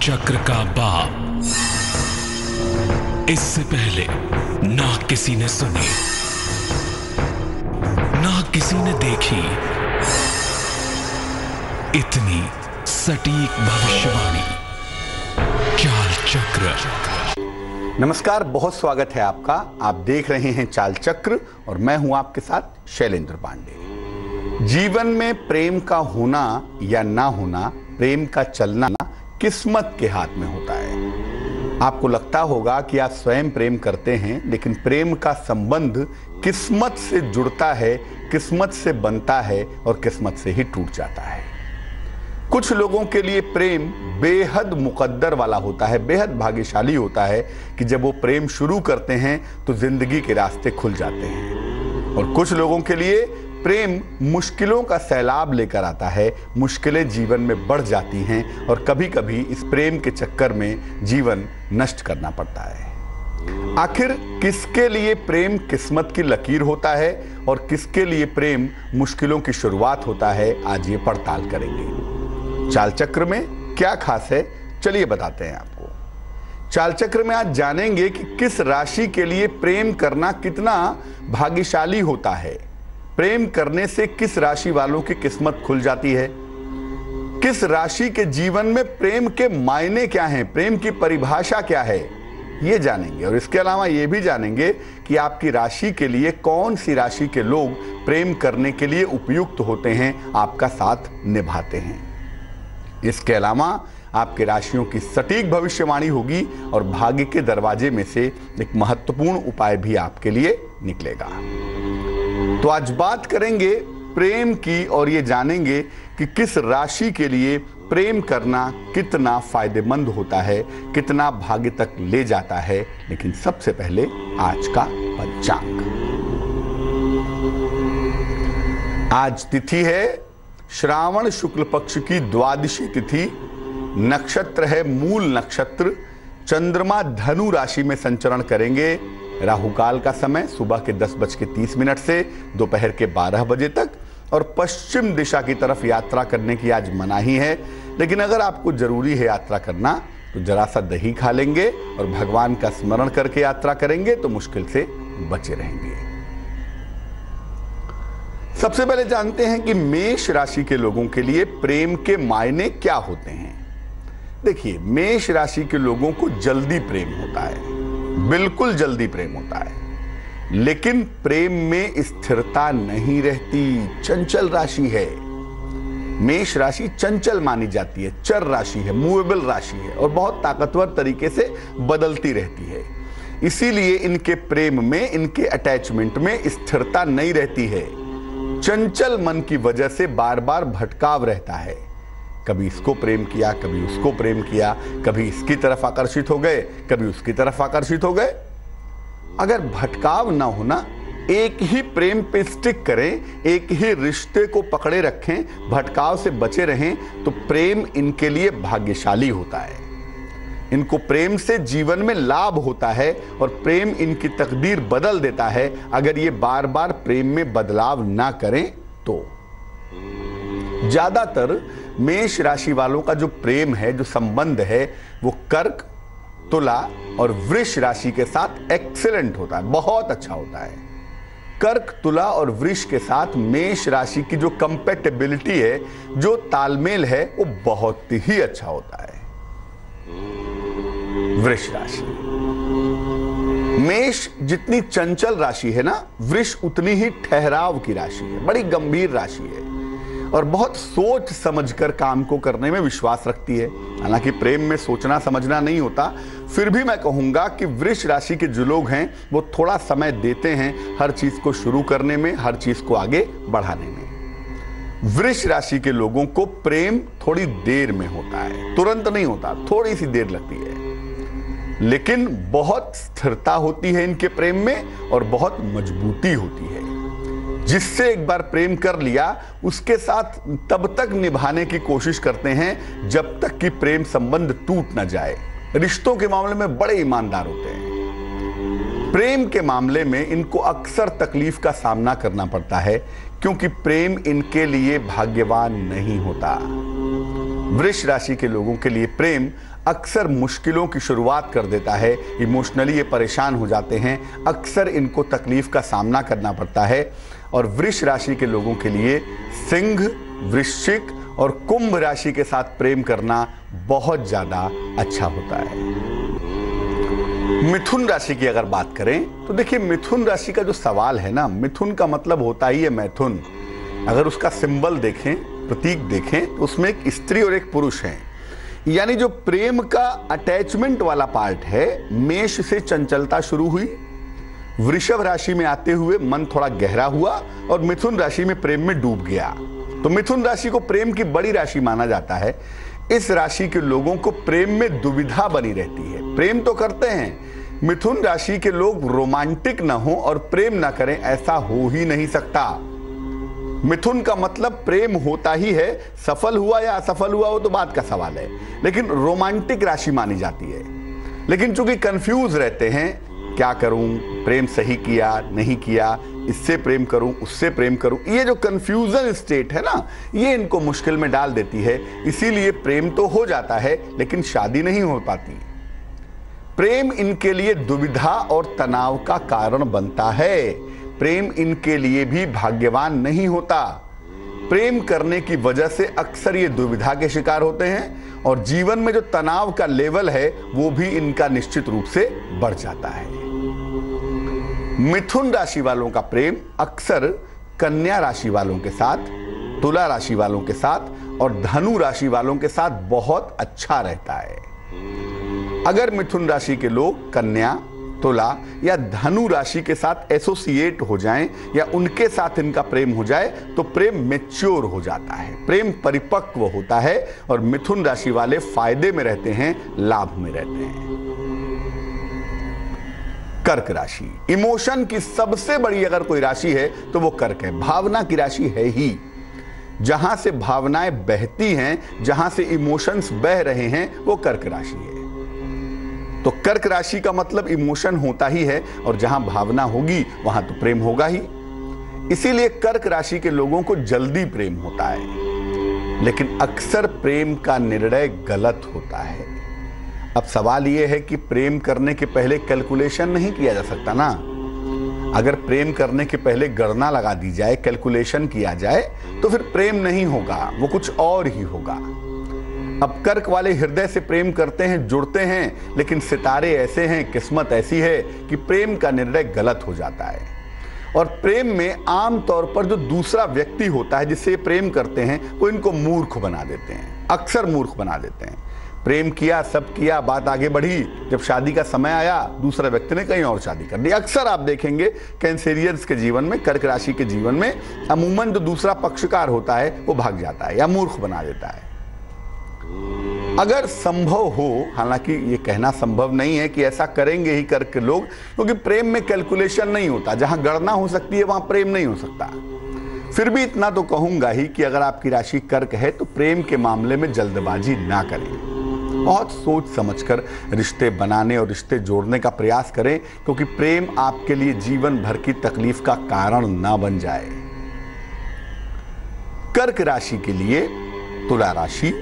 चक्र का बाप। इससे पहले ना किसी ने सुनी, ना किसी ने देखी इतनी सटीक भविष्यवाणी। चाल चक्र। नमस्कार, बहुत स्वागत है आपका। आप देख रहे हैं चाल चक्र और मैं हूं आपके साथ शैलेंद्र पांडे। जीवन में प्रेम का होना या ना होना, प्रेम का चलना किस्मत के हाथ में होता है। आपको लगता होगा कि आप स्वयं प्रेम करते हैं, लेकिन प्रेम का संबंध किस्मत से जुड़ता है, किस्मत से बनता है और किस्मत से ही टूट जाता है। कुछ लोगों के लिए प्रेम बेहद मुकद्दर वाला होता है, बेहद भाग्यशाली होता है कि जब वो प्रेम शुरू करते हैं तो जिंदगी के रास्ते खुल जाते हैं। और कुछ लोगों के लिए प्रेम मुश्किलों का सैलाब लेकर आता है, मुश्किलें जीवन में बढ़ जाती हैं और कभी कभी इस प्रेम के चक्कर में जीवन नष्ट करना पड़ता है। आखिर किसके लिए प्रेम किस्मत की लकीर होता है और किसके लिए प्रेम मुश्किलों की शुरुआत होता है, आज ये पड़ताल करेंगे। चाल चक्र में क्या खास है, चलिए बताते हैं आपको। चाल चक्र में आज जानेंगे कि किस राशि के लिए प्रेम करना कितना भाग्यशाली होता है, प्रेम करने से किस राशि वालों की किस्मत खुल जाती है, किस राशि के जीवन में प्रेम के मायने क्या हैं, प्रेम की परिभाषा क्या है, ये जानेंगे। और इसके अलावा ये भी जानेंगे कि आपकी राशि के लिए कौन सी राशि के लोग प्रेम करने के लिए उपयुक्त होते हैं, आपका साथ निभाते हैं। इसके अलावा आपके राशियों की सटीक भविष्यवाणी होगी और भाग्य के दरवाजे में से एक महत्वपूर्ण उपाय भी आपके लिए निकलेगा। तो आज बात करेंगे प्रेम की और ये जानेंगे कि किस राशि के लिए प्रेम करना कितना फायदेमंद होता है, कितना भाग्य तक ले जाता है। लेकिन सबसे पहले आज का पंचांग। आज तिथि है श्रावण शुक्ल पक्ष की द्वादशी तिथि, नक्षत्र है मूल नक्षत्र, चंद्रमा धनु राशि में संचरण करेंगे। राहुकाल का समय सुबह के 10:30 से दोपहर के 12 बजे तक और पश्चिम दिशा की तरफ यात्रा करने की आज मनाही है। लेकिन अगर आपको जरूरी है यात्रा करना तो जरा सा दही खा लेंगे और भगवान का स्मरण करके यात्रा करेंगे तो मुश्किल से बचे रहेंगे। सबसे पहले जानते हैं कि मेष राशि के लोगों के लिए प्रेम के मायने क्या होते हैं। देखिए, मेष राशि के लोगों को जल्दी प्रेम होता है, बिल्कुल जल्दी प्रेम होता है, लेकिन प्रेम में स्थिरता नहीं रहती, चंचल राशि है। मेष राशि चंचल मानी जाती है, चर राशि है, मूवेबल राशि है और बहुत ताकतवर तरीके से बदलती रहती है। इसीलिए इनके प्रेम में, इनके अटैचमेंट में स्थिरता नहीं रहती है। चंचल मन की वजह से बार बार भटकाव रहता है। कभी इसको प्रेम किया, कभी उसको प्रेम किया, कभी इसकी तरफ आकर्षित हो गए, कभी उसकी तरफ आकर्षित हो गए। अगर भटकाव ना होना, एक ही प्रेम पे स्टिक करें, एक ही रिश्ते को पकड़े रखें, भटकाव से बचे रहें, तो प्रेम इनके लिए भाग्यशाली होता है। इनको प्रेम से जीवन में लाभ होता है और प्रेम इनकी तकदीर बदल देता है अगर ये बार बार प्रेम में बदलाव ना करें तो। ज्यादातर मेष राशि वालों का जो प्रेम है, जो संबंध है, वो कर्क, तुला और वृष राशि के साथ एक्सीलेंट होता है, बहुत अच्छा होता है। कर्क, तुला और वृष के साथ मेष राशि की जो कंपैटिबिलिटी है, जो तालमेल है, वो बहुत ही अच्छा होता है। वृष राशि, मेष जितनी चंचल राशि है ना, वृष उतनी ही ठहराव की राशि है, बड़ी गंभीर राशि है और बहुत सोच समझकर काम को करने में विश्वास रखती है। हालांकि प्रेम में सोचना समझना नहीं होता, फिर भी मैं कहूंगा कि वृष राशि के जो लोग हैं वो थोड़ा समय देते हैं हर चीज को शुरू करने में, हर चीज को आगे बढ़ाने में। वृष राशि के लोगों को प्रेम थोड़ी देर में होता है, तुरंत नहीं होता, थोड़ी सी देर लगती है, लेकिन बहुत स्थिरता होती है इनके प्रेम में और बहुत मजबूती होती है। जिससे एक बार प्रेम कर लिया, उसके साथ तब तक निभाने की कोशिश करते हैं जब तक कि प्रेम संबंध टूट ना जाए। रिश्तों के मामले में बड़े ईमानदार होते हैं। प्रेम के मामले में इनको अक्सर तकलीफ का सामना करना पड़ता है क्योंकि प्रेम इनके लिए भाग्यवान नहीं होता। वृष राशि के लोगों के लिए प्रेम अक्सर मुश्किलों की शुरुआत कर देता है। इमोशनली ये परेशान हो जाते हैं, अक्सर इनको तकलीफ का सामना करना पड़ता है। और वृष राशि के लोगों के लिए सिंह, वृश्चिक और कुंभ राशि के साथ प्रेम करना बहुत ज्यादा अच्छा होता है। मिथुन राशि की अगर बात करें तो देखिए, मिथुन राशि का जो सवाल है ना, मिथुन का मतलब होता ही है मैथुन। अगर उसका सिंबल देखें, प्रतीक देखें, तो उसमें एक स्त्री और एक पुरुष है। यानी जो प्रेम का अटैचमेंट वाला पार्ट है, मेष से चंचलता शुरू हुई, वृषभ राशि में आते हुए मन थोड़ा गहरा हुआ और मिथुन राशि में प्रेम में डूब गया। तो मिथुन राशि को प्रेम की बड़ी राशि माना जाता है। इस राशि के लोगों को प्रेम में दुविधा बनी रहती है। प्रेम तो करते हैं, मिथुन राशि के लोग रोमांटिक ना हो और प्रेम ना करें, ऐसा हो ही नहीं सकता। मिथुन का मतलब प्रेम होता ही है, सफल हुआ या असफल हुआ वो तो बात का सवाल है, लेकिन रोमांटिक राशि मानी जाती है। लेकिन चूंकि कंफ्यूज रहते हैं, क्या करूं, प्रेम सही किया नहीं किया, इससे प्रेम करूं उससे प्रेम करूं, ये जो कंफ्यूजन स्टेट है ना, ये इनको मुश्किल में डाल देती है। इसीलिए प्रेम तो हो जाता है लेकिन शादी नहीं हो पाती। प्रेम इनके लिए दुविधा और तनाव का कारण बनता है। प्रेम इनके लिए भी भाग्यवान नहीं होता। प्रेम करने की वजह से अक्सर ये दुविधा के शिकार होते हैं और जीवन में जो तनाव का लेवल है वो भी इनका निश्चित रूप से बढ़ जाता है। मिथुन राशि वालों का प्रेम अक्सर कन्या राशि वालों के साथ, तुला राशि वालों के साथ और धनु राशि वालों के साथ बहुत अच्छा रहता है। अगर मिथुन राशि के लोग कन्या, तुला या धनु राशि के साथ एसोसिएट हो जाएं या उनके साथ इनका प्रेम हो जाए तो प्रेम मैच्योर हो जाता है, प्रेम परिपक्व होता है और मिथुन राशि वाले फायदे में रहते हैं, लाभ में रहते हैं। कर्क राशि, इमोशन की सबसे बड़ी अगर कोई राशि है तो वो कर्क है। भावना की राशि है ही। जहां से भावनाएं बहती हैं, जहां से इमोशंस बह रहे हैं, वो कर्क राशि है। तो कर्क राशि का मतलब इमोशन होता ही है और जहां भावना होगी वहां तो प्रेम होगा ही। इसीलिए कर्क राशि के लोगों को जल्दी प्रेम होता है, लेकिन अक्सर प्रेम का निर्णय गलत होता है। अब सवाल यह है कि प्रेम करने के पहले कैलकुलेशन नहीं किया जा सकता ना। अगर प्रेम करने के पहले गणना लगा दी जाए, कैलकुलेशन किया जाए, तो फिर प्रेम नहीं होगा, वो कुछ और ही होगा। अब कर्क वाले हृदय से प्रेम करते हैं, जुड़ते हैं, लेकिन सितारे ऐसे हैं, किस्मत ऐसी है कि प्रेम का निर्णय गलत हो जाता है। और प्रेम में आम तौर पर जो दूसरा व्यक्ति होता है जिससे प्रेम करते हैं, वो इनको मूर्ख बना देते हैं, अक्सर मूर्ख बना देते हैं। प्रेम किया, सब किया, बात आगे बढ़ी, जब शादी का समय आया दूसरा व्यक्ति ने कहीं और शादी कर दी। अक्सर आप देखेंगे कैंसेरियंस के जीवन में, कर्क राशि के जीवन में अमूमन जो दूसरा पक्षकार होता है वो भाग जाता है या मूर्ख बना देता है। अगर संभव हो, हालांकि ये कहना संभव नहीं है कि ऐसा करेंगे ही कर्क के लोग, क्योंकि प्रेम में कैलकुलेशन नहीं होता। जहां गणना हो सकती है वहां प्रेम नहीं हो सकता। फिर भी इतना तो कहूंगा ही कि अगर आपकी राशि कर्क है तो प्रेम के मामले में जल्दबाजी ना करें। बहुत सोच समझकर रिश्ते बनाने और रिश्ते जोड़ने का प्रयास करें, क्योंकि प्रेम आपके लिए जीवन भर की तकलीफ का कारण ना बन जाए। कर्क राशि के लिए तुला राशि,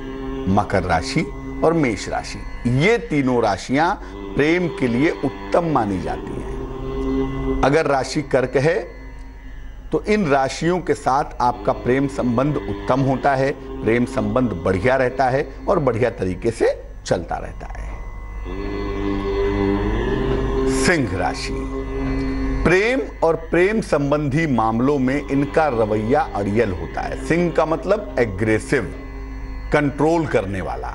मकर राशि और मेष राशि, ये तीनों राशियां प्रेम के लिए उत्तम मानी जाती हैं। अगर राशि कर्क है तो इन राशियों के साथ आपका प्रेम संबंध उत्तम होता है, प्रेम संबंध बढ़िया रहता है और बढ़िया तरीके से चलता रहता है। सिंह राशि, प्रेम और प्रेम संबंधी मामलों में इनका रवैया अड़ियल होता है। सिंह का मतलब एग्रेसिव, कंट्रोल करने वाला।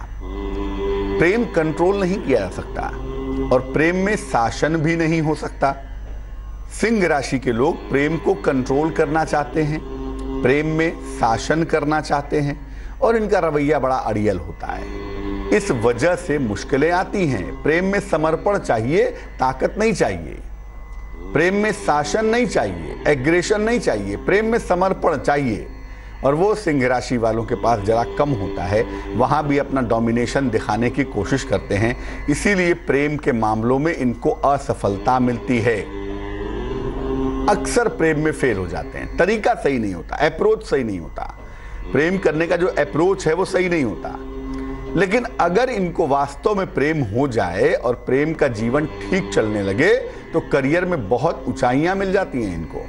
प्रेम कंट्रोल नहीं किया जा सकता और प्रेम में शासन भी नहीं हो सकता। सिंह राशि के लोग प्रेम को कंट्रोल करना चाहते हैं, प्रेम में शासन करना चाहते हैं और इनका रवैया बड़ा अड़ियल होता है। इस वजह से मुश्किलें आती हैं। प्रेम में समर्पण चाहिए, ताकत नहीं चाहिए। प्रेम में शासन नहीं चाहिए, एग्रेशन नहीं चाहिए, प्रेम में समर्पण चाहिए। और वो सिंह राशि वालों के पास जरा कम होता है। वहां भी अपना डोमिनेशन दिखाने की कोशिश करते हैं, इसीलिए प्रेम के मामलों में इनको असफलता मिलती है। अक्सर प्रेम में फेल हो जाते हैं। तरीका सही नहीं होता, अप्रोच सही नहीं होता। प्रेम करने का जो अप्रोच है वो सही नहीं होता। लेकिन अगर इनको वास्तव में प्रेम हो जाए और प्रेम का जीवन ठीक चलने लगे तो करियर में बहुत ऊंचाइयां मिल जाती हैं इनको।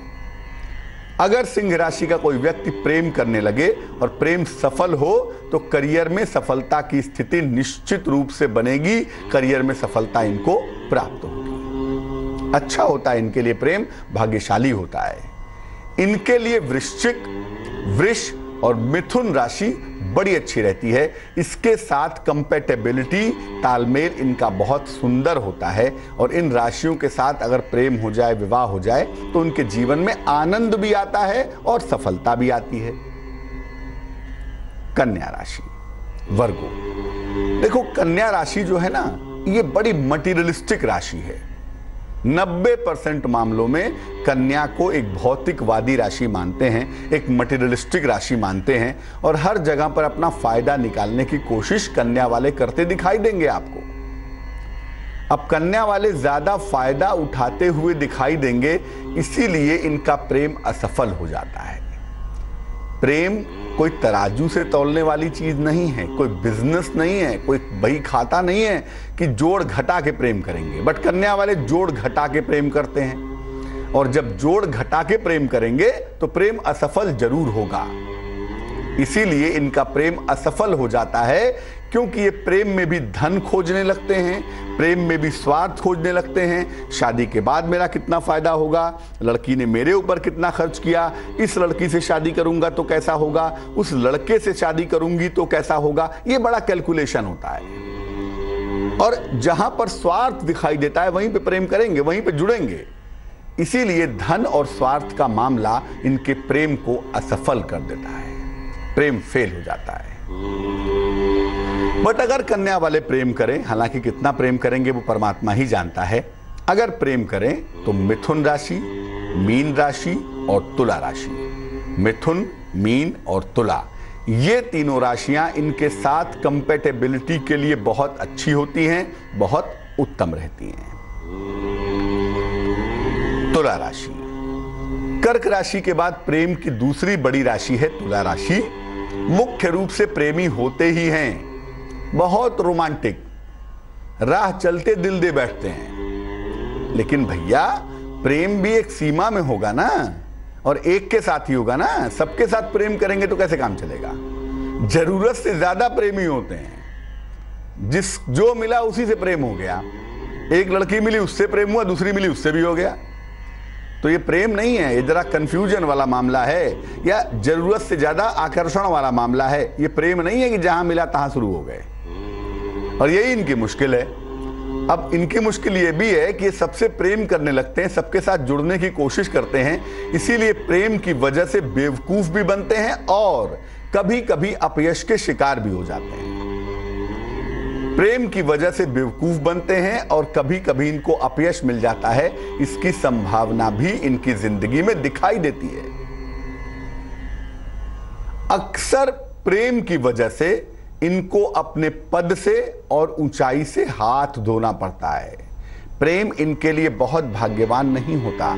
अगर सिंह राशि का कोई व्यक्ति प्रेम करने लगे और प्रेम सफल हो तो करियर में सफलता की स्थिति निश्चित रूप से बनेगी, करियर में सफलता इनको प्राप्त होगी। अच्छा होता है इनके लिए प्रेम, भाग्यशाली होता है। इनके लिए वृश्चिक, वृष और मिथुन राशि बड़ी अच्छी रहती है। इसके साथ कंपैटिबिलिटी, तालमेल इनका बहुत सुंदर होता है और इन राशियों के साथ अगर प्रेम हो जाए, विवाह हो जाए तो उनके जीवन में आनंद भी आता है और सफलता भी आती है। कन्या राशि, वर्गो। देखो कन्या राशि जो है ना, ये बड़ी मटीरियलिस्टिक राशि है। 90% मामलों में कन्या को एक भौतिकवादी राशि मानते हैं, एक मटेरियलिस्टिक राशि मानते हैं और हर जगह पर अपना फायदा निकालने की कोशिश कन्या वाले करते दिखाई देंगे आपको। अब कन्या वाले ज्यादा फायदा उठाते हुए दिखाई देंगे, इसीलिए इनका प्रेम असफल हो जाता है। प्रेम कोई तराजू से तौलने वाली चीज नहीं है, कोई बिजनेस नहीं है, कोई बही खाता नहीं है कि जोड़ घटा के प्रेम करेंगे। बट कन्या वाले जोड़ घटा के प्रेम करते हैं और जब जोड़ घटा के प्रेम करेंगे तो प्रेम असफल जरूर होगा। इसीलिए इनका प्रेम असफल हो जाता है क्योंकि ये प्रेम में भी धन खोजने लगते हैं, प्रेम में भी स्वार्थ खोजने लगते हैं। शादी के बाद मेरा कितना फायदा होगा, लड़की ने मेरे ऊपर कितना खर्च किया, इस लड़की से शादी करूंगा तो कैसा होगा, उस लड़के से शादी करूंगी तो कैसा होगा, ये बड़ा कैलकुलेशन होता है। और जहां पर स्वार्थ दिखाई देता है वहीं पे प्रेम करेंगे, वहीं पे जुड़ेंगे। इसीलिए धन और स्वार्थ का मामला इनके प्रेम को असफल कर देता है, प्रेम फेल हो जाता है। बट अगर कन्या वाले प्रेम करें, हालांकि कितना प्रेम करेंगे वो परमात्मा ही जानता है, अगर प्रेम करें तो मिथुन राशि, मीन राशि और तुला राशि, मिथुन, मीन और तुला, ये तीनों राशियां इनके साथ कंपैटिबिलिटी के लिए बहुत अच्छी होती हैं, बहुत उत्तम रहती हैं। तुला राशि, कर्क राशि के बाद प्रेम की दूसरी बड़ी राशि है तुला राशि। मुख्य रूप से प्रेमी होते ही हैं, बहुत रोमांटिक, राह चलते दिल दे बैठते हैं। लेकिन भैया प्रेम भी एक सीमा में होगा ना, और एक के साथ ही होगा ना। सबके साथ प्रेम करेंगे तो कैसे काम चलेगा। जरूरत से ज्यादा प्रेमी होते हैं, जो मिला उसी से प्रेम हो गया। एक लड़की मिली उससे प्रेम हुआ, दूसरी मिली उससे भी हो गया। तो ये प्रेम नहीं है, ये जरा कंफ्यूजन वाला मामला है या जरूरत से ज्यादा आकर्षण वाला मामला है। ये प्रेम नहीं है कि जहां मिला तहां शुरू हो गए, और यही इनकी मुश्किल है। अब इनकी मुश्किल ये भी है कि ये सबसे प्रेम करने लगते हैं, सबके साथ जुड़ने की कोशिश करते हैं, इसीलिए प्रेम की वजह से बेवकूफ भी बनते हैं और कभी कभी अपयश के शिकार भी हो जाते हैं। प्रेम की वजह से बेवकूफ बनते हैं और कभी कभी इनको अपयश मिल जाता है, इसकी संभावना भी इनकी जिंदगी में दिखाई देती है। अक्सर प्रेम की वजह से इनको अपने पद से और ऊंचाई से हाथ धोना पड़ता है। प्रेम इनके लिए बहुत भाग्यवान नहीं होता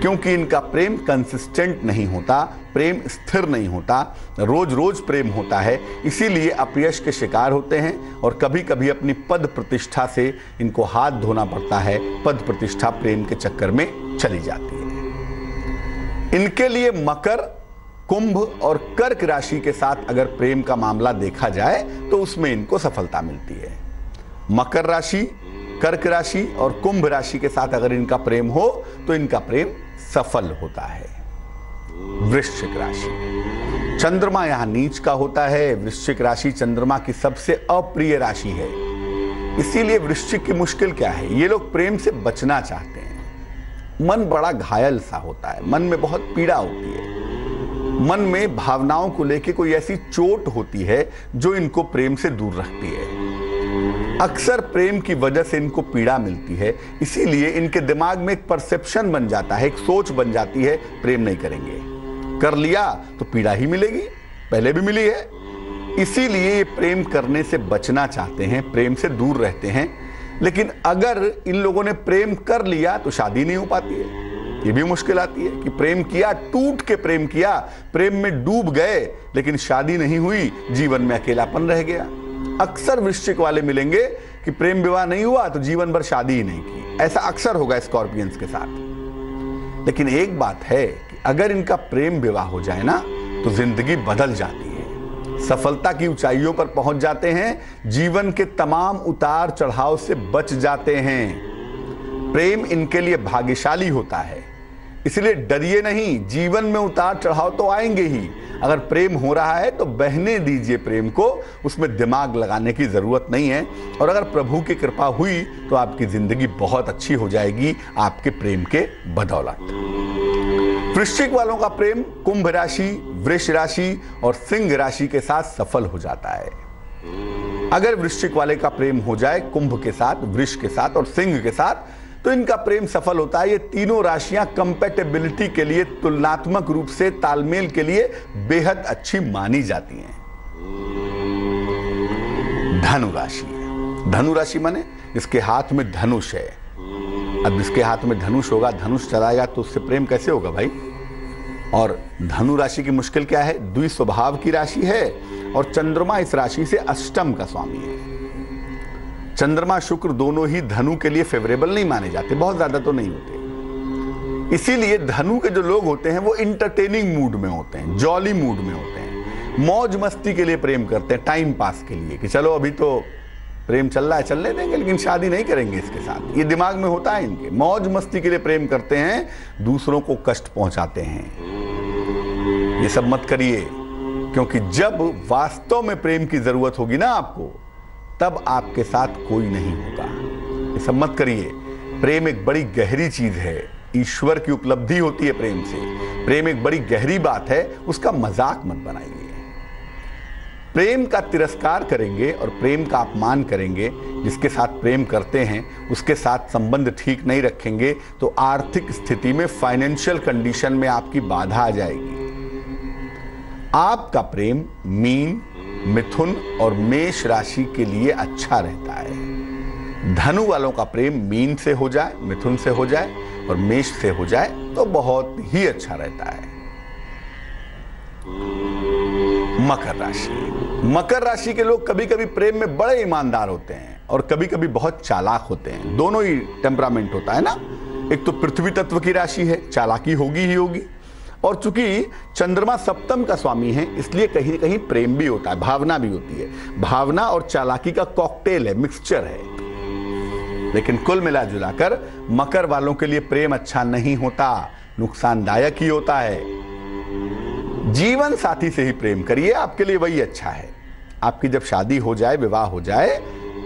क्योंकि इनका प्रेम कंसिस्टेंट नहीं होता, प्रेम स्थिर नहीं होता, रोज रोज प्रेम होता है। इसीलिए अपयश के शिकार होते हैं और कभी कभी अपनी पद प्रतिष्ठा से इनको हाथ धोना पड़ता है। पद प्रतिष्ठा प्रेम के चक्कर में चली जाती है। इनके लिए मकर, कुंभ और कर्क राशि के साथ अगर प्रेम का मामला देखा जाए तो उसमें इनको सफलता मिलती है। मकर राशि, कर्क राशि और कुंभ राशि के साथ अगर इनका प्रेम हो तो इनका प्रेम सफल होता है। वृश्चिक राशि, चंद्रमा यहां नीच का होता है। वृश्चिक राशि चंद्रमा की सबसे अप्रिय राशि है। इसीलिए वृश्चिक की मुश्किल क्या है, ये लोग प्रेम से बचना चाहते हैं। मन बड़ा घायल सा होता है, मन में बहुत पीड़ा होती है, मन में भावनाओं को लेकर कोई ऐसी चोट होती है जो इनको प्रेम से दूर रखती है। अक्सर प्रेम की वजह से इनको पीड़ा मिलती है, इसीलिए इनके दिमाग में एक परसेप्शन बन जाता है, एक सोच बन जाती है, प्रेम नहीं करेंगे, कर लिया तो पीड़ा ही मिलेगी, पहले भी मिली है। इसीलिए ये प्रेम करने से बचना चाहते हैं, प्रेम से दूर रहते हैं। लेकिन अगर इन लोगों ने प्रेम कर लिया तो शादी नहीं हो पाती है। ये भी मुश्किल आती है कि प्रेम किया, टूट के प्रेम किया, प्रेम में डूब गए, लेकिन शादी नहीं हुई, जीवन में अकेलापन रह गया। अक्सर वृश्चिक वाले मिलेंगे कि प्रेम विवाह नहीं हुआ तो जीवन भर शादी ही नहीं की। ऐसा अक्सर होगा स्कॉर्पियंस के साथ। लेकिन एक बात है कि अगर इनका प्रेम विवाह हो जाए ना तो जिंदगी बदल जाती है, सफलता की ऊंचाइयों पर पहुंच जाते हैं, जीवन के तमाम उतार चढ़ाव से बच जाते हैं। प्रेम इनके लिए भाग्यशाली होता है, इसलिए डरिए नहीं। जीवन में उतार चढ़ाव तो आएंगे ही। अगर प्रेम हो रहा है तो बहने दीजिए प्रेम को, उसमें दिमाग लगाने की जरूरत नहीं है। और अगर प्रभु की कृपा हुई तो आपकी जिंदगी बहुत अच्छी हो जाएगी आपके प्रेम के बदौलत। वृश्चिक वालों का प्रेम कुंभ राशि, वृष राशि और सिंह राशि के साथ सफल हो जाता है। अगर वृश्चिक वाले का प्रेम हो जाए कुंभ के साथ, वृष के साथ और सिंह के साथ, तो इनका प्रेम सफल होता है। ये तीनों राशियां कंपैटिबिलिटी के लिए, तुलनात्मक रूप से तालमेल के लिए बेहद अच्छी मानी जाती हैं। धनु राशि, धनु राशि माने इसके हाथ में धनुष है। अब इसके हाथ में धनुष होगा, धनुष चलाएगा तो उससे प्रेम कैसे होगा भाई। और धनु राशि की मुश्किल क्या है, द्विस्वभाव की राशि है और चंद्रमा इस राशि से अष्टम का स्वामी है। चंद्रमा शुक्र दोनों ही धनु के लिए फेवरेबल नहीं माने जाते, बहुत ज्यादा तो नहीं होते। इसीलिए धनु के जो लोग होते हैं वो इंटरटेनिंग मूड में होते हैं, जॉली मूड में होते हैं, मौज मस्ती के लिए प्रेम करते हैं, टाइम पास के लिए कि चलो अभी तो प्रेम चल रहा है, चलने देंगे, लेकिन शादी नहीं करेंगे इसके साथ। ये दिमाग में होता है इनके, मौज मस्ती के लिए प्रेम करते हैं, दूसरों को कष्ट पहुंचाते हैं। ये सब मत करिए, क्योंकि जब वास्तव में प्रेम की जरूरत होगी ना आपको, तब आपके साथ कोई नहीं होगा। ये सब मत करिए। प्रेम एक बड़ी गहरी चीज है, ईश्वर की उपलब्धि होती है प्रेम से। प्रेम एक बड़ी गहरी बात है, उसका मजाक मत बनाइए। प्रेम का तिरस्कार करेंगे और प्रेम का अपमान करेंगे, जिसके साथ प्रेम करते हैं उसके साथ संबंध ठीक नहीं रखेंगे तो आर्थिक स्थिति में, फाइनेंशियल कंडीशन में आपकी बाधा आ जाएगी। आपका प्रेम मीन, मिथुन और मेष राशि के लिए अच्छा रहता है। धनु वालों का प्रेम मीन से हो जाए, मिथुन से हो जाए और मेष से हो जाए तो बहुत ही अच्छा रहता है। मकर राशि, मकर राशि के लोग कभी कभी प्रेम में बड़े ईमानदार होते हैं और कभी कभी बहुत चालाक होते हैं। दोनों ही टेम्परामेंट होता है ना। एक तो पृथ्वी तत्व की राशि है, चालाकी होगी ही होगी, और चूंकि चंद्रमा सप्तम का स्वामी है इसलिए कहीं न कहीं प्रेम भी होता है, भावना भी होती है। भावना और चालाकी का कॉकटेल है, मिक्सचर है। लेकिन कुल मिला जुलाकर मकर वालों के लिए प्रेम अच्छा नहीं होता, नुकसानदायक ही होता है। जीवन साथी से ही प्रेम करिए, आपके लिए वही अच्छा है। आपकी जब शादी हो जाए, विवाह हो जाए,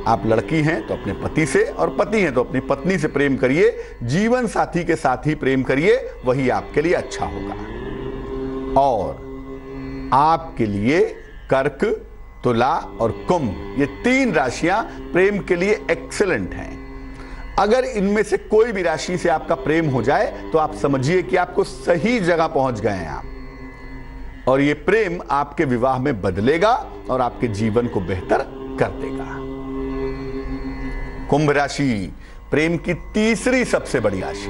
आप लड़की हैं तो अपने पति से और पति हैं तो अपनी पत्नी से प्रेम करिए। जीवन साथी के साथ ही प्रेम करिए, वही आपके लिए अच्छा होगा। और आपके लिए कर्क, तुला और कुंभ, ये तीन राशियां प्रेम के लिए एक्सीलेंट हैं। अगर इनमें से कोई भी राशि से आपका प्रेम हो जाए तो आप समझिए कि आपको सही जगह पहुंच गए हैं आप, और ये प्रेम आपके विवाह में बदलेगा और आपके जीवन को बेहतर कर देगा। कुंभ राशि प्रेम की तीसरी सबसे बड़ी राशि।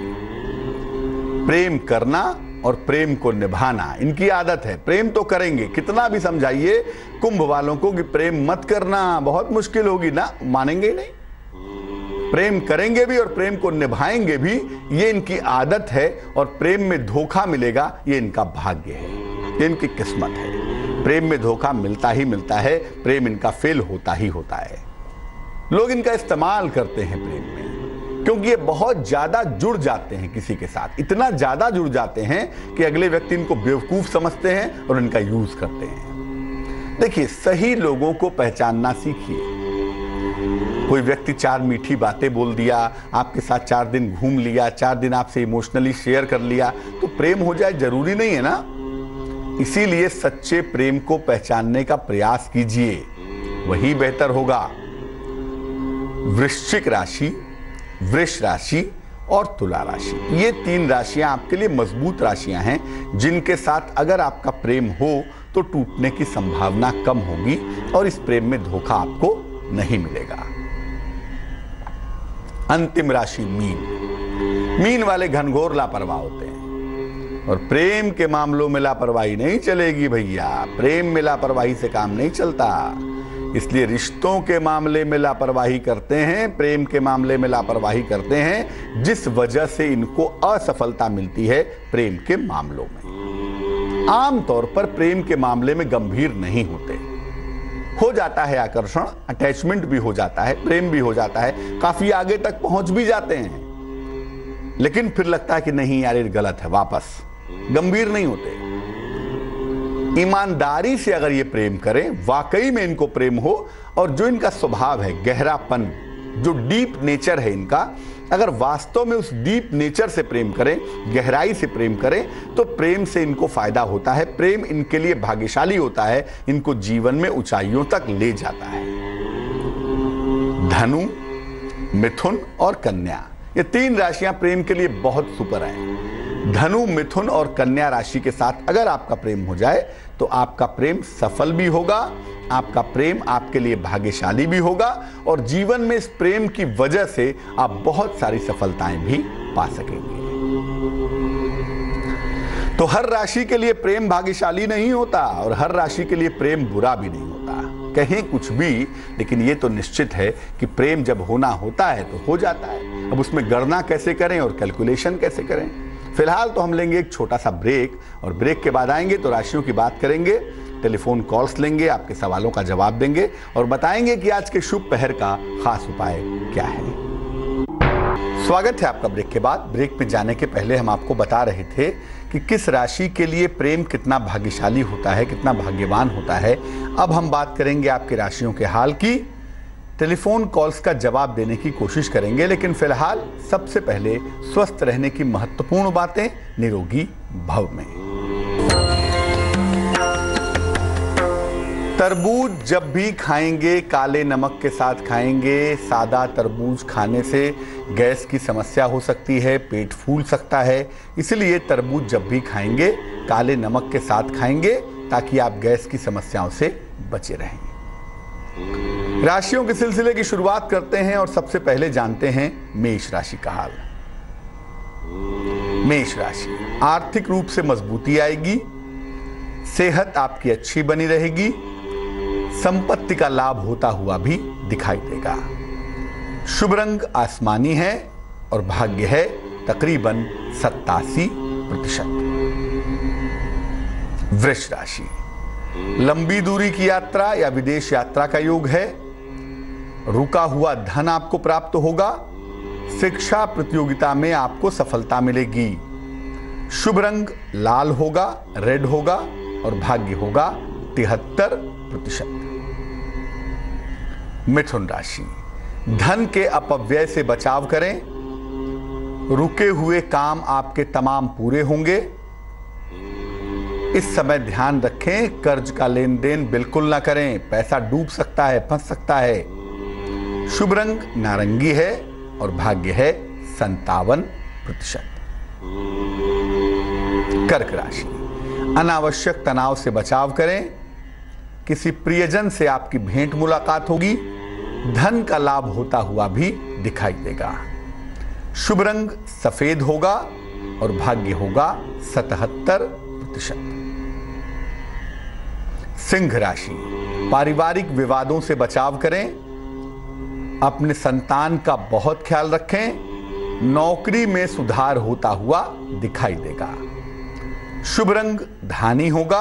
प्रेम करना और प्रेम को निभाना इनकी आदत है। प्रेम तो करेंगे, कितना भी समझाइए कुंभ वालों को कि प्रेम मत करना, बहुत मुश्किल होगी ना, मानेंगे ही नहीं। प्रेम करेंगे भी और प्रेम को निभाएंगे भी, ये इनकी आदत है। और प्रेम में धोखा मिलेगा, ये इनका भाग्य है, ये इनकी किस्मत है। प्रेम में धोखा मिलता ही मिलता है, प्रेम इनका फेल होता ही होता है। लोग इनका इस्तेमाल करते हैं प्रेम में, क्योंकि ये बहुत ज्यादा जुड़ जाते हैं किसी के साथ, इतना ज्यादा जुड़ जाते हैं कि अगले व्यक्ति इनको बेवकूफ समझते हैं और इनका यूज करते हैं। देखिए, सही लोगों को पहचानना सीखिए। कोई व्यक्ति 4 मीठी बातें बोल दिया, आपके साथ 4 दिन घूम लिया, 4 दिन आपसे इमोशनली शेयर कर लिया तो प्रेम हो जाए, जरूरी नहीं है ना। इसीलिए सच्चे प्रेम को पहचानने का प्रयास कीजिए, वही बेहतर होगा। वृश्चिक राशि, वृष राशि और तुला राशि, ये 3 राशियां आपके लिए मजबूत राशियां हैं, जिनके साथ अगर आपका प्रेम हो तो टूटने की संभावना कम होगी और इस प्रेम में धोखा आपको नहीं मिलेगा। अंतिम राशि मीन। मीन वाले घनघोर लापरवाह होते हैं और प्रेम के मामलों में लापरवाही नहीं चलेगी भैया। प्रेम में लापरवाही से काम नहीं चलता। इसलिए रिश्तों के मामले में लापरवाही करते हैं, प्रेम के मामले में लापरवाही करते हैं, जिस वजह से इनको असफलता मिलती है प्रेम के मामलों में। आमतौर पर प्रेम के मामले में गंभीर नहीं होते, हो जाता है आकर्षण, अटैचमेंट भी हो जाता है, प्रेम भी हो जाता है, काफी आगे तक पहुंच भी जाते हैं, लेकिन फिर लगता है कि नहीं यार ये गलत है, वापस। गंभीर नहीं होते। ईमानदारी से अगर ये प्रेम करें, वाकई में इनको प्रेम हो, और जो इनका स्वभाव है, गहरापन, जो डीप नेचर है इनका, अगर वास्तव में उस डीप नेचर से प्रेम करें, गहराई से प्रेम करें, तो प्रेम से इनको फायदा होता है। प्रेम इनके लिए भाग्यशाली होता है, इनको जीवन में ऊंचाइयों तक ले जाता है। धनु, मिथुन और कन्या, ये 3 राशियां प्रेम के लिए बहुत सुपर हैं। धनु, मिथुन और कन्या राशि के साथ अगर आपका प्रेम हो जाए तो आपका प्रेम सफल भी होगा, आपका प्रेम आपके लिए भाग्यशाली भी होगा, और जीवन में इस प्रेम की वजह से आप बहुत सारी सफलताएं भी पा सकेंगे। तो हर राशि के लिए प्रेम भाग्यशाली नहीं होता, और हर राशि के लिए प्रेम बुरा भी नहीं होता। कहें कुछ भी, लेकिन ये तो निश्चित है कि प्रेम जब होना होता है तो हो जाता है। अब उसमें गणना कैसे करें और कैलकुलेशन कैसे करें? फिलहाल तो हम लेंगे एक छोटा सा ब्रेक, और ब्रेक के बाद आएंगे तो राशियों की बात करेंगे, टेलीफोन कॉल्स लेंगे, आपके सवालों का जवाब देंगे और बताएंगे कि आज के शुभ पहर का खास उपाय क्या है। स्वागत है आपका ब्रेक के बाद। ब्रेक पे जाने के पहले हम आपको बता रहे थे कि किस राशि के लिए प्रेम कितना भाग्यशाली होता है, कितना भाग्यवान होता है। अब हम बात करेंगे आपकी राशियों के हाल की, टेलीफोन कॉल्स का जवाब देने की कोशिश करेंगे, लेकिन फिलहाल सबसे पहले स्वस्थ रहने की महत्वपूर्ण बातें निरोगी भव में। तरबूज जब भी खाएंगे काले नमक के साथ खाएंगे। सादा तरबूज खाने से गैस की समस्या हो सकती है, पेट फूल सकता है, इसलिए तरबूज जब भी खाएंगे काले नमक के साथ खाएंगे ताकि आप गैस की समस्याओं से बचे रहें। राशियों के सिलसिले की शुरुआत करते हैं और सबसे पहले जानते हैं मेष राशि का हाल। मेष राशि, आर्थिक रूप से मजबूती आएगी, सेहत आपकी अच्छी बनी रहेगी, संपत्ति का लाभ होता हुआ भी दिखाई देगा। शुभ रंग आसमानी है और भाग्य है तकरीबन 87%। वृष राशि, लंबी दूरी की यात्रा या विदेश यात्रा का योग है, रुका हुआ धन आपको प्राप्त होगा, शिक्षा प्रतियोगिता में आपको सफलता मिलेगी। शुभ रंग लाल होगा, रेड होगा और भाग्य होगा 73%। मिथुन राशि, धन के अपव्यय से बचाव करें, रुके हुए काम आपके तमाम पूरे होंगे। इस समय ध्यान रखें, कर्ज का लेन देन बिल्कुल ना करें, पैसा डूब सकता है, फंस सकता है। शुभ रंग नारंगी है और भाग्य है 57%। कर्क राशि, अनावश्यक तनाव से बचाव करें, किसी प्रियजन से आपकी भेंट मुलाकात होगी, धन का लाभ होता हुआ भी दिखाई देगा। शुभ रंग सफेद होगा और भाग्य होगा 77%। सिंह राशि, पारिवारिक विवादों से बचाव करें, अपने संतान का बहुत ख्याल रखें, नौकरी में सुधार होता हुआ दिखाई देगा। शुभ रंग धानी होगा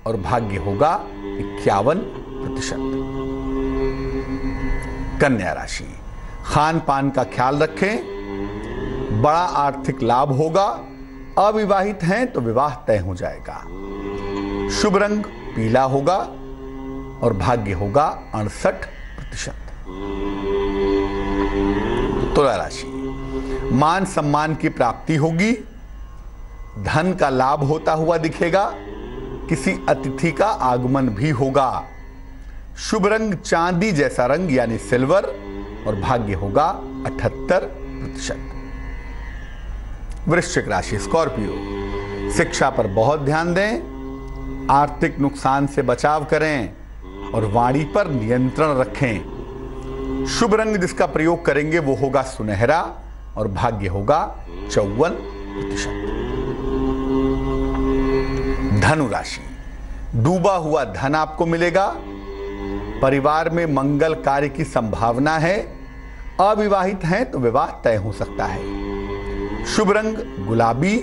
और भाग्य होगा 51%। कन्या राशि, खान पान का ख्याल रखें, बड़ा आर्थिक लाभ होगा, अविवाहित हैं तो विवाह तय हो जाएगा। शुभ रंग पीला होगा और भाग्य होगा 68%। तुला राशि, मान सम्मान की प्राप्ति होगी, धन का लाभ होता हुआ दिखेगा, किसी अतिथि का आगमन भी होगा। शुभ रंग चांदी जैसा रंग यानी सिल्वर और भाग्य होगा 78%। वृश्चिक राशि, स्कॉर्पियो, शिक्षा पर बहुत ध्यान दें, आर्थिक नुकसान से बचाव करें और वाणी पर नियंत्रण रखें। शुभ रंग जिसका प्रयोग करेंगे वो होगा सुनहरा और भाग्य होगा 54%। धनु राशि, डूबा हुआ धन आपको मिलेगा, परिवार में मंगल कार्य की संभावना है। अविवाहित हैं तो विवाह तय हो सकता है। शुभ रंग गुलाबी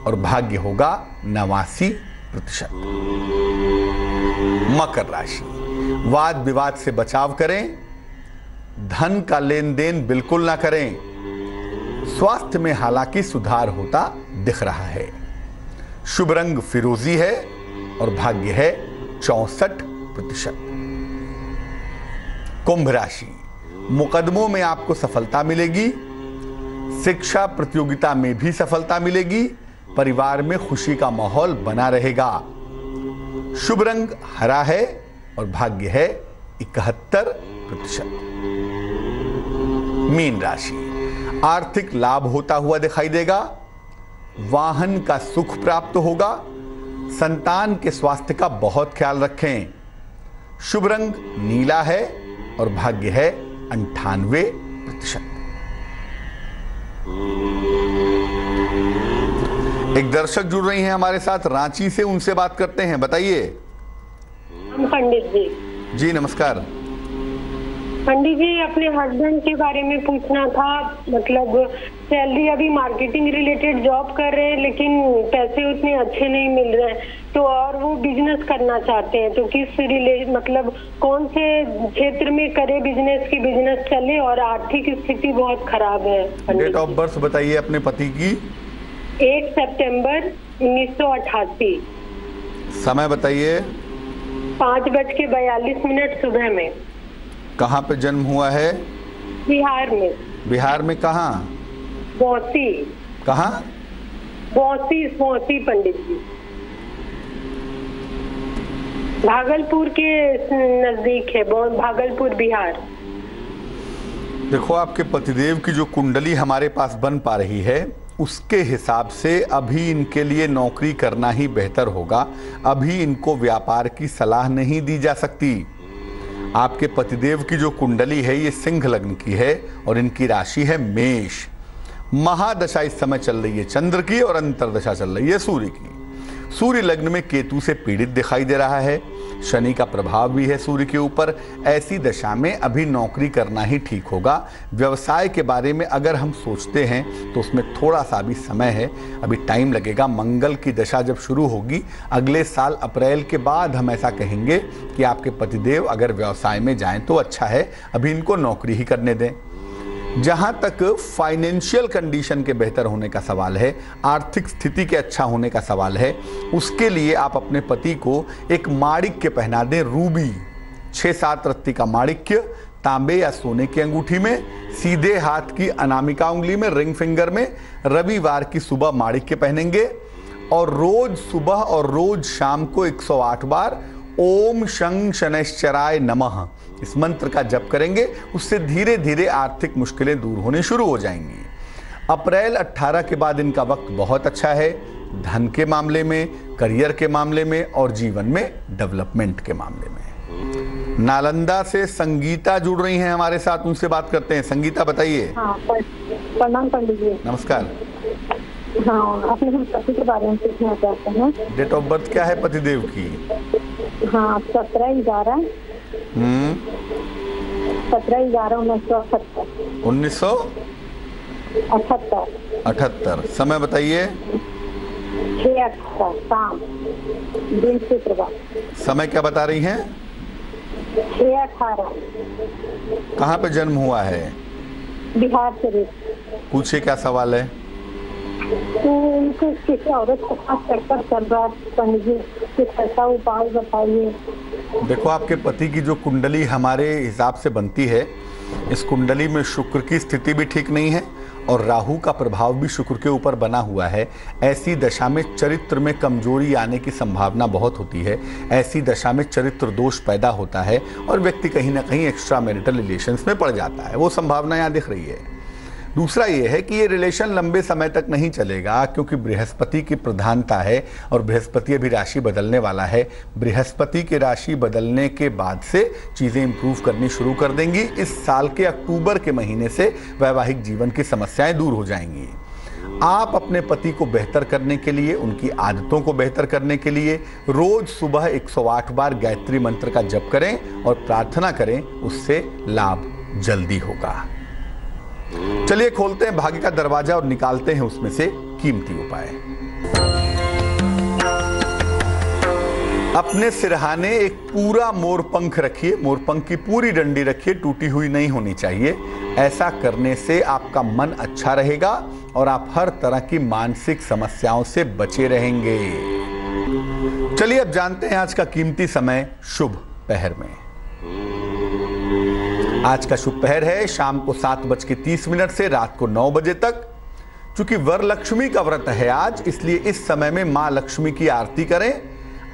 और भाग्य होगा 89%। मकर राशि, वाद विवाद से बचाव करें। धन का लेन देन बिल्कुल ना करें। स्वास्थ्य में हालांकि सुधार होता दिख रहा है। शुभ रंग फिरोजी है और भाग्य है 64%। कुंभ राशि, मुकदमों में आपको सफलता मिलेगी। शिक्षा प्रतियोगिता में भी सफलता मिलेगी। परिवार में खुशी का माहौल बना रहेगा। शुभ रंग हरा है और भाग्य है 71%। मीन राशि, आर्थिक लाभ होता हुआ दिखाई देगा। वाहन का सुख प्राप्त होगा। संतान के स्वास्थ्य का बहुत ख्याल रखें। शुभ रंग नीला है और भाग्य है 98%। एक दर्शक जुड़ रही हैं हमारे साथ रांची से, उनसे बात करते हैं। बताइए। पंडित जी। जी नमस्कार। पंडित जी, अपने हस्बैंड के बारे में पूछना था। मतलब सैलरी अभी मार्केटिंग रिलेटेड जॉब कर रहे हैं, लेकिन पैसे उतने अच्छे नहीं मिल रहे हैं, तो और वो बिजनेस करना चाहते हैं, तो किस मतलब कौन से क्षेत्र में करे बिजनेस की बिजनेस चले, और आर्थिक स्थिति बहुत खराब है। डेट ऑफ बर्थ बताइए अपने पति की। 1 सितंबर 1988। समय बताइए। 5:42 सुबह में। कहाँ पे जन्म हुआ है? बिहार में। बिहार में कहाँ? बौसी। कहाँ? बौसी पंडित जी, भागलपुर के नजदीक है, भागलपुर बिहार। देखो, आपके पतिदेव की जो कुंडली हमारे पास बन पा रही है उसके हिसाब से अभी इनके लिए नौकरी करना ही बेहतर होगा। अभी इनको व्यापार की सलाह नहीं दी जा सकती। आपके पतिदेव की जो कुंडली है ये सिंह लग्न की है और इनकी राशि है मेष। महादशा इस समय चल रही है चंद्र की और अंतरदशा चल रही है सूर्य की। सूर्य लग्न में केतु से पीड़ित दिखाई दे रहा है। शनि का प्रभाव भी है सूर्य के ऊपर। ऐसी दशा में अभी नौकरी करना ही ठीक होगा। व्यवसाय के बारे में अगर हम सोचते हैं तो उसमें थोड़ा सा अभी समय है, अभी टाइम लगेगा। मंगल की दशा जब शुरू होगी अगले साल अप्रैल के बाद हम ऐसा कहेंगे कि आपके पतिदेव अगर व्यवसाय में जाएं तो अच्छा है, अभी इनको नौकरी ही करने दें। जहां तक फाइनेंशियल कंडीशन के बेहतर होने का सवाल है, आर्थिक स्थिति के अच्छा होने का सवाल है, उसके लिए आप अपने पति को एक माणिक्य पहना दें। रूबी 6-7 रत्ती का माणिक्य तांबे या सोने की अंगूठी में, सीधे हाथ की अनामिका उंगली में, रिंग फिंगर में, रविवार की सुबह माणिक्य पहनेंगे और रोज सुबह और रोज शाम को 108 बार ओम शं शनैश्चराय नमः इस मंत्र का जप करेंगे। उससे धीरे धीरे आर्थिक मुश्किलें दूर होने शुरू हो जाएंगी। अप्रैल 18 के बाद इनका वक्त बहुत अच्छा है, धन के मामले में, करियर के मामले में और जीवन में डेवलपमेंट के मामले में। नालंदा से संगीता जुड़ रही हैं हमारे साथ, उनसे बात करते हैं। संगीता बताइए। हाँ, प्रणाम पंडित जी। नमस्कार। हाँ, अपने हम पति के बारे में पूछना चाहते हैं। डेट ऑफ बर्थ क्या है पतिदेव की? हाँ, 17/11 1978। समय बताइए। 6:18 शाम, दिन से प्रभात। समय क्या बता रही हैं? 6:18। कहाँ पे जन्म हुआ है? बिहार से। पूछिए क्या सवाल है? उनको किसी औरत के साथ चक्कर चल रहा है पंडित जी, कुछ ऐसा उपाय बताइए। देखो, आपके पति की जो कुंडली हमारे हिसाब से बनती है, इस कुंडली में शुक्र की स्थिति भी ठीक नहीं है और राहु का प्रभाव भी शुक्र के ऊपर बना हुआ है। ऐसी दशा में चरित्र में कमजोरी आने की संभावना बहुत होती है। ऐसी दशा में चरित्र दोष पैदा होता है और व्यक्ति कहीं ना कहीं एक्स्ट्रा मैरिटल रिलेशंस में पड़ जाता है। वो संभावना यहाँ दिख रही है। दूसरा ये है कि ये रिलेशन लंबे समय तक नहीं चलेगा, क्योंकि बृहस्पति की प्रधानता है और बृहस्पति अभी राशि बदलने वाला है। बृहस्पति की राशि बदलने के बाद से चीज़ें इंप्रूव करनी शुरू कर देंगी। इस साल के अक्टूबर के महीने से वैवाहिक जीवन की समस्याएं दूर हो जाएंगी। आप अपने पति को बेहतर करने के लिए, उनकी आदतों को बेहतर करने के लिए रोज सुबह 108 बार गायत्री मंत्र का जप करें और प्रार्थना करें, उससे लाभ जल्दी होगा। चलिए खोलते हैं भाग्य का दरवाजा और निकालते हैं उसमें से कीमती उपाय। अपने सिरहाने एक पूरा मोरपंख रखिए, मोरपंख की पूरी डंडी रखिए, टूटी हुई नहीं होनी चाहिए। ऐसा करने से आपका मन अच्छा रहेगा और आप हर तरह की मानसिक समस्याओं से बचे रहेंगे। चलिए अब जानते हैं आज का कीमती समय शुभ पहर में। आज का शुभ पहर है शाम को 7:30 से रात को 9 बजे तक। चूंकि वरलक्ष्मी का व्रत है आज, इसलिए इस समय में मां लक्ष्मी की आरती करें।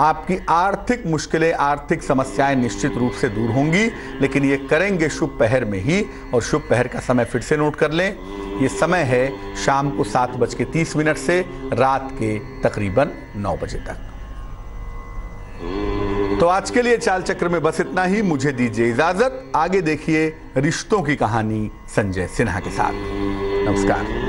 आपकी आर्थिक मुश्किलें, आर्थिक समस्याएं निश्चित रूप से दूर होंगी, लेकिन ये करेंगे शुभ पहर में ही। और शुभ पहर का समय फिर से नोट कर लें, ये समय है शाम को 7:30 से रात के तकरीबन 9 बजे तक। तो आज के लिए चाल चक्र में बस इतना ही। मुझे दीजिए इजाजत। आगे देखिए रिश्तों की कहानी संजय सिन्हा के साथ। नमस्कार।